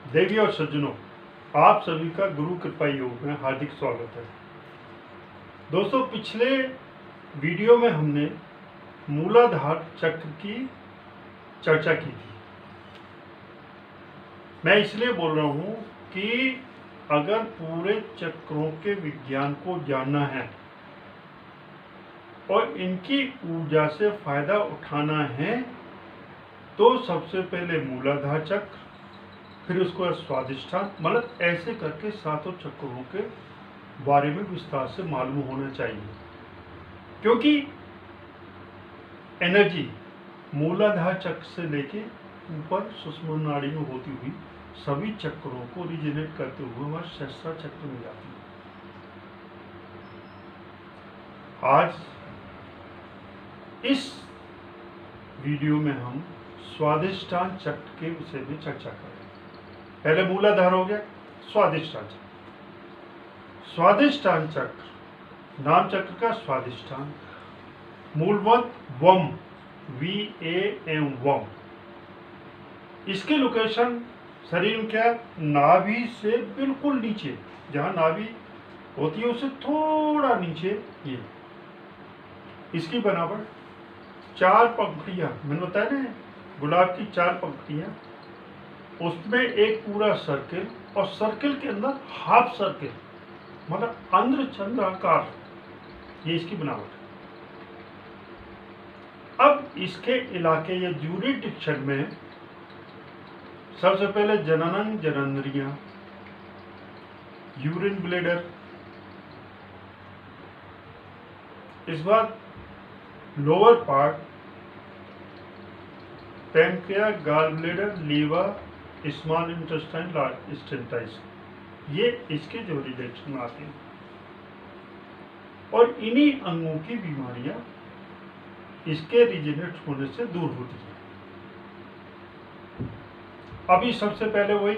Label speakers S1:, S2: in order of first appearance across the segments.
S1: देवी और सज्जनों, आप सभी का गुरु कृपा योग में हार्दिक स्वागत है। दोस्तों, पिछले वीडियो में हमने मूलाधार चक्र की चर्चा की थी। मैं इसलिए बोल रहा हूं कि अगर पूरे चक्रों के विज्ञान को जानना है और इनकी ऊर्जा से फायदा उठाना है तो सबसे पहले मूलाधार चक्र, फिर उसको स्वादिष्ठान, मतलब ऐसे करके सातों चक्रों के बारे में विस्तार से मालूम होना चाहिए। क्योंकि एनर्जी मूलाधार चक्र से लेके ऊपर सुषुम्ना नाड़ी में होती हुई सभी चक्रों को रिजनेट करते हुए हमारे सहस्त्र चक्र में जाती है। आज इस वीडियो में हम स्वादिष्ठान चक्र के विषय में चर्चा करें। पहले मूलाधार हो गया, स्वादिष्ठान चक्र। स्वादिष्ठान चक्र, नाम चक्र का स्वादिष्ठान, मूलवंत वम, VAM वम। इसकी लोकेशन शरीर में क्या, नाभि से बिल्कुल नीचे, जहां नाभि होती है उससे थोड़ा नीचे ये। इसकी बनावट चार पंखुड़ियां, मैंने बताया ना गुलाब की चार पंखुड़ियां, उसमें एक पूरा सर्किल और सर्किल के अंदर हाफ सर्किल, मतलब अर्धचंद्राकार, ये इसकी बनावट है। अब इसके इलाके या ज्यूरिडिक्शन में सबसे पहले जननंग जननेंद्रियां, यूरिन ब्लैडर, इस बाद lower part pancreas, gall bladder, liver, small intestine, large intestine, ये इसके ज्यूरिडिक्शन में आते हैं। और इन्हीं अंगों की बीमारियां इसके रिजनेट होने से दूर होती है। अभी सबसे पहले वही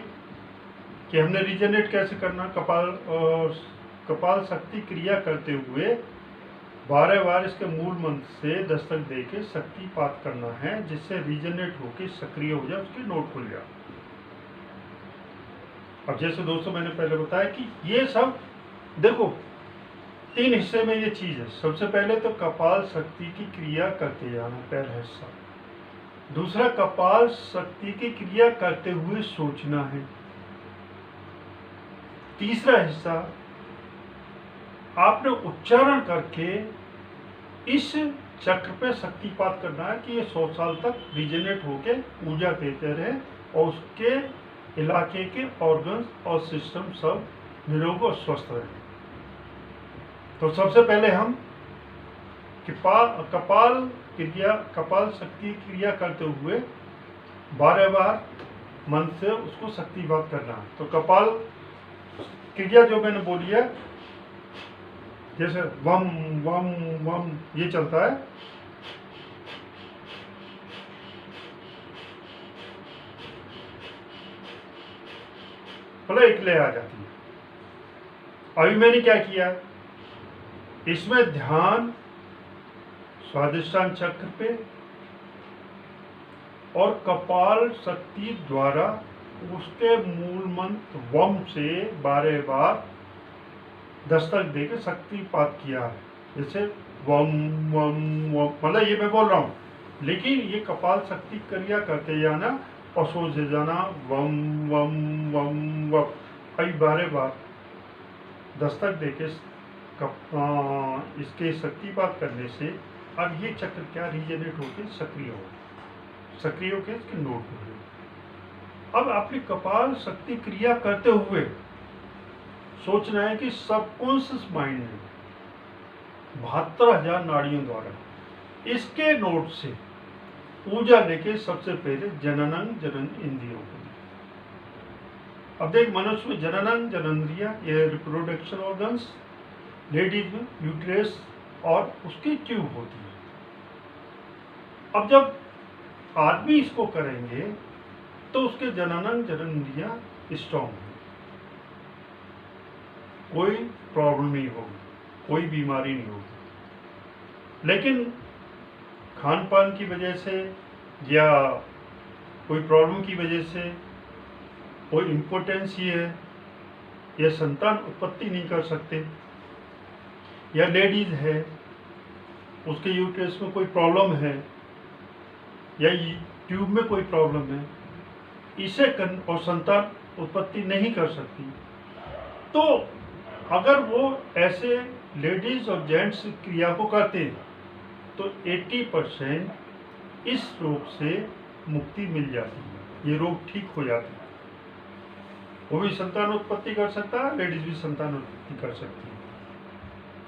S1: कि हमने रिजनेट कैसे करना, कपाल शक्ति क्रिया करते हुए 12 बार इसके मूल मंत्र से दस्तक देके शक्तिपात करना है, जिससे रिजनेट होके सक्रिय हो जाए, उसके नोट खुल जाए। अब जैसे दोस्तों मैंने पहले बताया कि ये सब देखो 3 हिस्से में ये चीज है। सबसे पहले तो कपाल शक्ति की क्रिया करते जाना, पहला हिस्सा। दूसरा, कपाल शक्ति की क्रिया करते हुए सोचना है। तीसरा हिस्सा, आपने उच्चारण करके इस चक्र पे शक्तिपात करना है कि ये 100 साल तक रिजनेट होके ऊर्जा देते रहे और उसके इलाके के ऑर्गन्स और सिस्टम सब निरोग और स्वस्थ रहे। तो सबसे पहले हम कपाल शक्ति क्रिया करते हुए 12 बार मन से उसको शक्तिपात करना है। तो कपाल क्रिया जो मैंने बोली है, जैसे वम वम वम ये चलता है, एक ले आ जाती है। अभी मैंने क्या किया, इसमें ध्यान स्वादिष्ठान चक्र पे और कपाल शक्ति द्वारा उसके मूल मंत्र वम से 12 बार दस्तक देकर शक्तिपात किया है। जैसे वम वम वम, मतलब ये मैं बोल रहा हूँ, लेकिन ये कपाल शक्ति क्रिया करते जाना और सोचते जाना वम वम वम वम। कई 12 बार दस्तक देके इसके शक्तिपात करने से अब ये चक्र क्या रिजनेट होकर सक्रिय होकर इसके नोट हो गए। अब अपनी कपाल शक्ति क्रिया करते हुए सोचना है कि सबकॉन्शियस माइंड में 72,000 नाड़ियों द्वारा इसके नोट से ऊर्जा लेके सबसे पहले जननंग जननेंद्रियों को। अब देख, मनुष्य में जननंग जननेंद्रियां, ये रिप्रोडक्शन ऑर्गन्स, लेडीज में यूट्रस और उसकी ट्यूब होती है। अब जब आदमी इसको करेंगे तो उसके जननंग जननेंद्रियां स्ट्रॉन्ग होंगी, कोई प्रॉब्लम नहीं होगी, कोई बीमारी नहीं होगी। लेकिन खान पान की वजह से या कोई प्रॉब्लम की वजह से वो इम्पोर्टेंसी है या संतान उत्पत्ति नहीं कर सकते, या लेडीज है उसके यूट्रस में कोई प्रॉब्लम है या ट्यूब में कोई प्रॉब्लम है, इसे और संतान उत्पत्ति नहीं कर सकती, तो अगर वो ऐसे लेडीज और जेंट्स क्रिया को करते हैं तो 80% इस रोग से मुक्ति मिल जाती है, ये रोग ठीक हो जाता है। वो भी संतान उत्पत्ति कर सकता है, लेडीज भी संतान उत्पत्ति कर सकती है।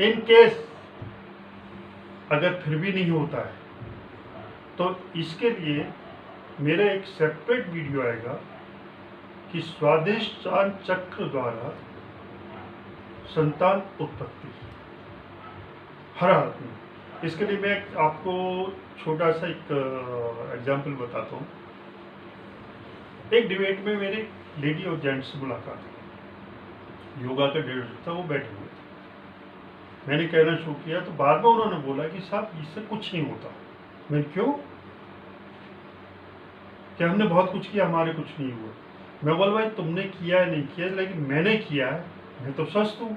S1: इन केस अगर फिर भी नहीं होता है तो इसके लिए मेरा एक सेपरेट वीडियो आएगा कि स्वादिष्टान चक्र द्वारा संतान उत्पत्ति हर हालत में। इसके लिए मैं आपको छोटा सा एक एग्जाम्पल बताता हूँ। एक डिबेट में मेरे लेडी और जेंट्स से मुलाकात हुई, योगा का डिबेट था, वो बैठे हुए थे। मैंने कहना शुरू किया तो बाद में उन्होंने बोला कि साहब इससे कुछ नहीं होता। मैं क्यों? कि हमने बहुत कुछ किया, हमारे कुछ नहीं हुआ। मैं बोला भाई तुमने किया है नहीं किया, लेकिन मैंने किया है, मैं तो स्वस्थ हूँ।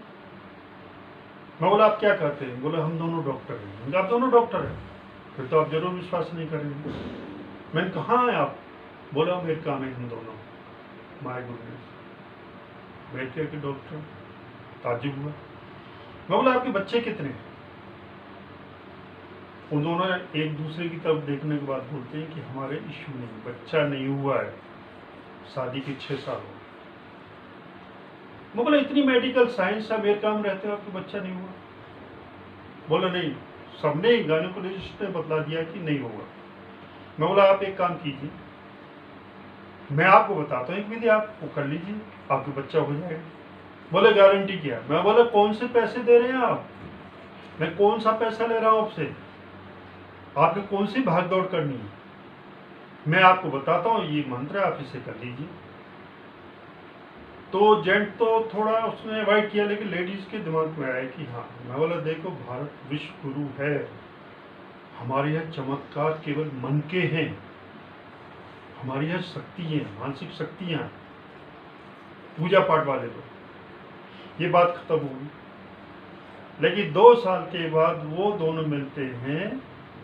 S1: मैं बोला आप क्या करते हैं? बोला हम दोनों डॉक्टर हैं। आप दोनों डॉक्टर हैं, फिर तो आप जरूर विश्वास नहीं करेंगे। मैंने कहा है आप? बोला अमेरिका में हम दोनों। माय गुडनेस, अमेरिका के डॉक्टर। ताज्जुब हुआ। मैं बोला आपके बच्चे कितने हैं? उन दोनों एक दूसरे की तरफ देखने के बाद बोलते हैं कि हमारे इश्यू नहीं, बच्चा नहीं हुआ है, शादी के 6 साल हो। मैं बोला इतनी मेडिकल साइंस अमेरिका में रहते हो, आपको बच्चा नहीं हुआ? बोला नहीं, सबने गायनेकोलॉजिस्ट ने बतला दिया कि नहीं होगा। मैं बोला आप एक काम कीजिए, मैं आपको बताता हूँ एक विधि, आप वो कर लीजिए, आपके बच्चा हो जाएगा। बोले गारंटी क्या? मैं बोला कौन से पैसे दे रहे हैं आप? मैं कौन सा पैसा ले रहा हूँ आपसे? आपने कौन सी भाग दौड़ करनी है? मैं आपको बताता हूँ, ये मंत्र है, आप इसे कर लीजिए। तो जेंट तो थोड़ा उसने अवॉइड किया, लेकिन लेडीज के दिमाग में आया कि हाँ। मैं बोला देखो भारत विश्व गुरु है, हमारे यहाँ चमत्कार केवल मन के हैं, हमारे यहाँ शक्ति है, मानसिक शक्तियाँ, पूजा पाठ वाले लोग। ये बात खत्म होगी। लेकिन 2 साल के बाद वो दोनों मिलते हैं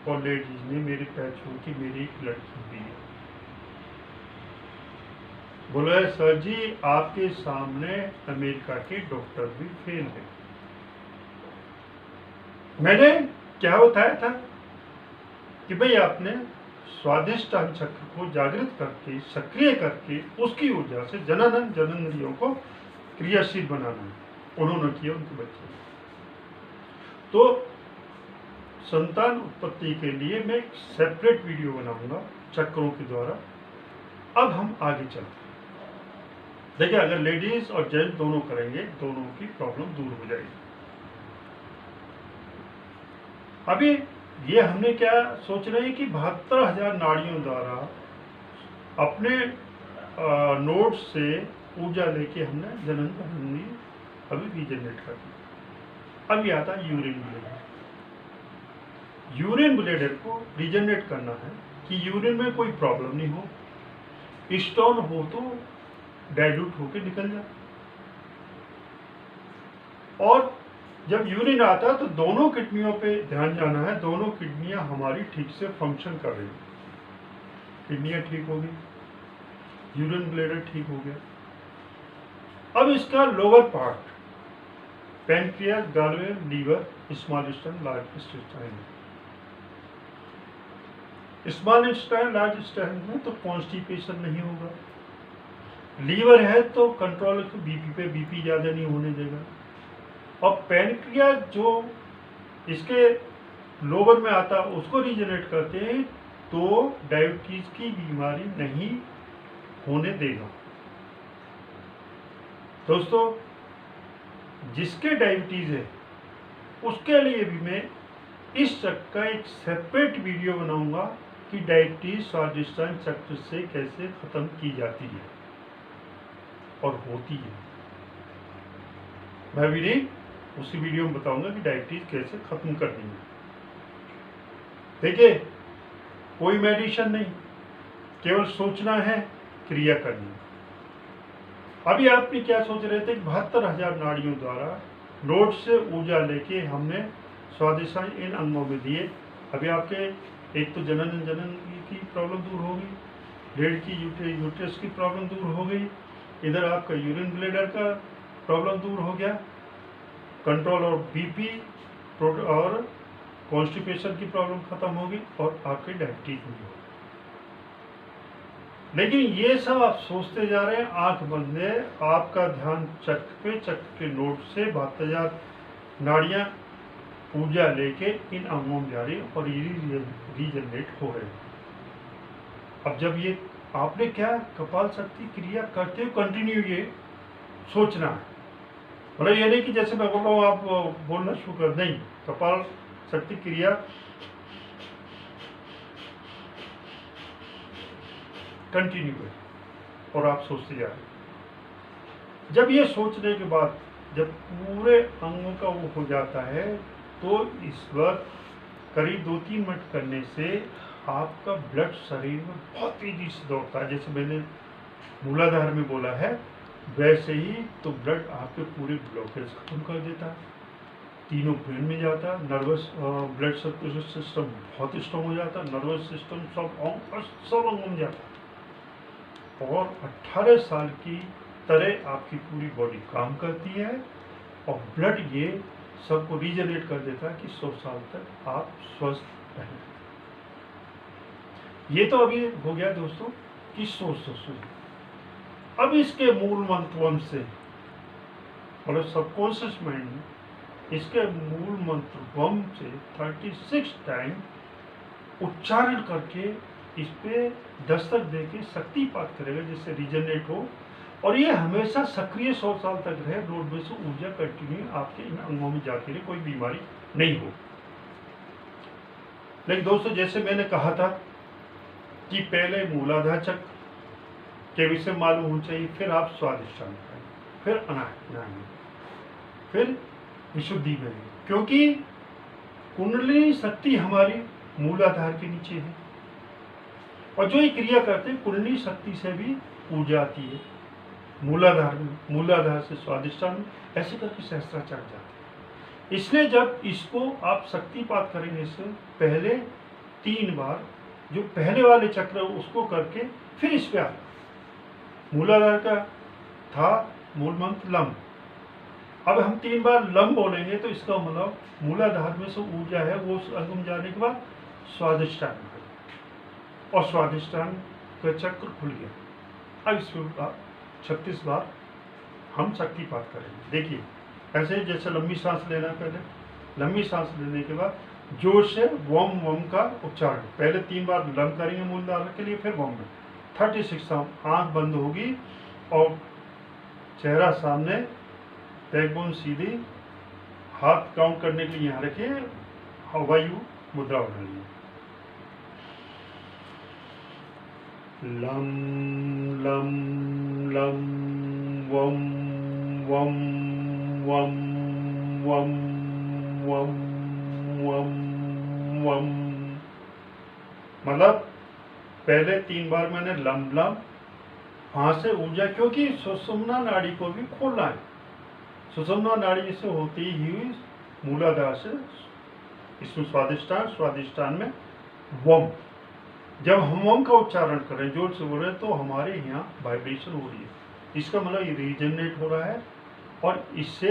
S1: और लेडीज ने मेरे पैर छू के मेरी एक लड़की दी। बोले सर जी आपके सामने अमेरिका के डॉक्टर भी फेल है। मैंने क्या बताया था कि भाई आपने स्वादिष्टान चक्र को जागृत करके, सक्रिय करके, उसकी ऊर्जा से जनन जननेंद्रियों को क्रियाशील बनाना है। उन्होंने किया, उनके बच्चे। तो संतान उत्पत्ति के लिए मैं एक सेपरेट वीडियो बनाऊंगा चक्रों के द्वारा। अब हम आगे चलते हैं। देखिए अगर लेडीज और जेंट्स दोनों करेंगे, दोनों की प्रॉब्लम दूर हो जाएगी। अभी ये हमने क्या सोच रहे हैं कि 72,000 नाड़ियों द्वारा अपने नोड से ऊर्जा लेके हमने जनन जननी अभी रीजनरेट कर दी। अब ये आता है यूरिन ब्लेडर। यूरिन ब्लेडर को रीजनरेट करना है कि यूरिन में कोई प्रॉब्लम नहीं हो, स्टोन हो तो डाइल्यूट होकर निकल जाए। और जब यूरिन आता है तो दोनों किडनियों पे ध्यान जाना है, दोनों किडनियां हमारी ठीक से फंक्शन कर रही हैं। किडनियां ठीक हो गई, यूरिन ब्लेडर ठीक हो गया। अब इसका लोअर पार्ट पैनक्रियास, गॉलवे, liver, small intestine, large intestine. Small intestine, large intestine में तो कॉन्स्टिपेशन नहीं होगा। लीवर है तो कंट्रोल बीपी पे, बीपी ज़्यादा नहीं होने देगा। और पैनक्रियास जो इसके लोअर में आता है उसको रीजनरेट करते हैं तो डायबिटीज की बीमारी नहीं होने देगा। दोस्तों जिसके डायबिटीज है उसके लिए भी मैं इस चक्र का एक सेपरेट वीडियो बनाऊंगा कि डायबिटीज स्वादिष्टान चक्र से कैसे खत्म की जाती है और होती है। मैं भी नहीं उसी वीडियो में बताऊंगा कि डायबिटीज कैसे खत्म करनी है। देखिए कोई मेडिसिन नहीं, केवल सोचना है, क्रिया करनी है। अभी आपने क्या सोच रहे थे कि 72,000 नाड़ियों द्वारा नोट से ऊर्जा लेके हमने स्वादिष्टान इन अंगों में दिए। अभी आपके एक तो जनन की प्रॉब्लम दूर हो गई, रीढ़ की यूट्रस की प्रॉब्लम दूर हो गई, इधर आपका यूरिन ब्लैडर का प्रॉब्लम दूर हो गया, कंट्रोल और बीपी और कॉन्स्टिपेशन की प्रॉब्लम खत्म होगी और आपकी डायबिटीज भी होगी। लेकिन ये सब आप सोचते जा रहे हैं, आंख बंद है, आपका ध्यान चक्र के नोट से 72,000 नाड़ियां ऊर्जा लेके इन अंगों में जा रही है और ये रीजनरेट हो रहे हैं। अब जब ये आपने क्या कपाल शक्ति क्रिया करते हुए कंटिन्यू ये सोचना है, मतलब ये नहीं कि जैसे मैं बोल रहा हूँ आप बोलना शुरू कर, नहीं, कपाल शक्ति क्रिया कंटिन्यू है और आप सोचते जा रहे हैं। जब ये सोचने के बाद जब पूरे अंगों का वो हो जाता है तो इस वक्त करीब 2-3 मिनट करने से आपका ब्लड शरीर में बहुत तेजी से दौड़ता है। जैसे मैंने मूलाधार में बोला है वैसे ही तो ब्लड आपके पूरे ब्लॉकेज खत्म कर देता है, तीनों ब्रेन में जाता है, नर्वस ब्लड सर्कुलेशन सिस्टम बहुत स्ट्रॉन्ग हो जाता है, नर्वस सिस्टम सब अंगों में जाता है और 18 साल की तरह आपकी पूरी बॉडी काम करती है और ब्लड ये सबको रीजनरेट कर देता है कि 100 साल तक आप स्वस्थ रहें। ये तो अभी हो गया दोस्तों कि सोच। अब इसके मूल मंत्र से और सबकॉन्शियस माइंड में इसके मूल मंत्र से 36 टाइम उच्चारण करके इस पे दस्तक देके शक्तिपात करेगा जिससे रीजनरेट हो और ये हमेशा सक्रिय 100 साल तक रहे, ब्लड में से ऊर्जा कंटिन्यू आपके इन अंगों में जाती रहे, कोई बीमारी नहीं हो। लेकिन दोस्तों जैसे मैंने कहा था कि पहले मूलाधार चक्र के विषय मालूम होना चाहिए, फिर आप स्वादिष्टान करें, फिर अनाहत, फिर विशुद्धि में, क्योंकि कुंडलिनी शक्ति हमारी मूलाधार के नीचे है और जो ये क्रिया करते हैं कुंडलिनी शक्ति से भी ऊर्जा आती है मूलाधार से स्वादिष्टान में, ऐसे करके सहस्त्राचार जाते हैं। इसलिए जब इसको आप शक्तिपात करेंगे इससे पहले 3 बार जो पहले वाले चक्र उसको करके फिर इस पे आप मूलाधार का था मूल मंत्र लम, अब हम 3 बार लम बोलेंगे तो इसका मतलब मूलाधार में से ऊर्जा है वो अंग में जाने के बाद स्वादिष्टान में और स्वादिष्टान का चक्र खुल गया। अब इसमें 36 बार हम शक्तिपात करेंगे। देखिए ऐसे जैसे लंबी सांस लेना, पहले लंबी सांस लेने के बाद जोर से वम का उच्चारण, पहले 3 बार लम करेंगे मूलाधार के लिए, फिर वम में 36 आंख बंद होगी और चेहरा सामने, बैकबोन सीधी, हाथ काउंट करने के लिए यहाँ रखिए, वायु मुद्रा बना लीजिए। लम लम लम वम वम वम वम वम वम वम, मतलब पहले 3 बार मैंने लम लम, वहां से ऊर्जा, क्योंकि सुषुम्ना नाड़ी को भी खोलना है, सुषुम्ना नाड़ी से होती ही मूलाधार से इसमें स्वादिष्टान में वम, जब हम वम का उच्चारण करें जोर से बोल रहे हैं तो हमारे यहाँ वाइब्रेशन हो रही है, इसका मतलब ये रीजनरेट हो रहा है और इससे